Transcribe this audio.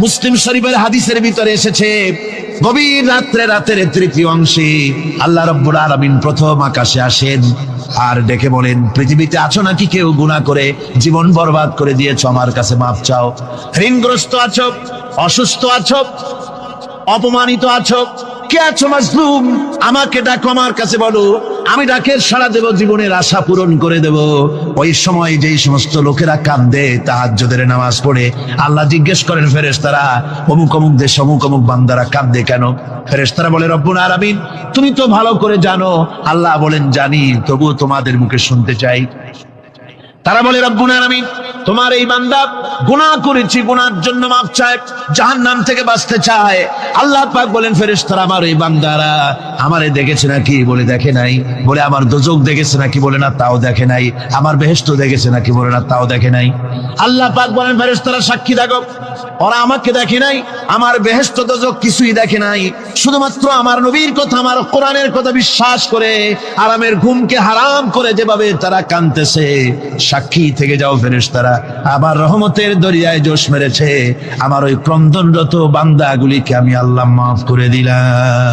মুসলিম শরীফের হাদিসের ভিতরে এসেছে, গভীর রাতের তৃতীয় অংশে আল্লাহ রাব্বুল আলামিন প্রথম আকাশে আসেন আর ডেকে বলেন, পৃথিবীতে আছো নাকি কেউ গুনাহ করে জীবন বরবাদ করে দিয়েছো, আমার কাছে মাফ চাও। ঋণগ্রস্ত আছো, অসুস্থ আছো, অপমানিত আছো, কে আছো মাজলুম, আমাকে ডাকো, আমার কাছে বলো, আমি ডাকের সাড়া দেব, জীবনের আশা পূরণ করে দেব। ওই সময় যেই সমস্ত লোকেরা কাঁদে তাহাজ্জুদের নামাজ পড়ে, আল্লাহ জিজ্ঞেস করেন ফেরেশতারা, অমুক অমুক দেশ অমুক অমুক বান্দারা কাঁদে কেন? ফেরেশতারা বলে, রব্বুল আলামিন তুমি তো ভালো করে জানো। আল্লাহ বলেন, জানি, তবুও তোমাদের মুখে শুনতে চাই। তারা বলে, রব্বুল আলামিন তোমার এই বান্দা গুনাহ করেছি, গুনাহর জন্য মাফ চায়, জাহান্নাম থেকে বাঁচতে চায়। আল্লাহ পাক বলেন, ফেরেশতারা আমার এই বান্দারা আমারে দেখেছে নাকি? বলে দেখে নাই। বলে আমার দোজখ দেখেছে নাকি? বলে না, তাও দেখে নাই। আমার বেহেশত দেখেছে নাকি? বলে না, তাও দেখে নাই। আল্লাহ পাক বলেন, ফেরেশতারা সাক্ষী থাকো, ওরা আমাকে দেখে নাই, আমার বেহেশত দোজখ কিছুই দেখে নাই, শুধুমাত্র আমার নবীর কথা, আমার কোরআনের কথা বিশ্বাস করে আরামের ঘুমকে হারাম করে যেভাবে তারা কাঁদতেছে, সাক্ষী থেকে যাও ফেরেশতারা, আমার রহমতের দরিয়ায় জোশ মেরেছে, আমার ওই ক্রন্দনরত বান্দাগুলিকে আমি আল্লাহ মাফ করে দিলাম।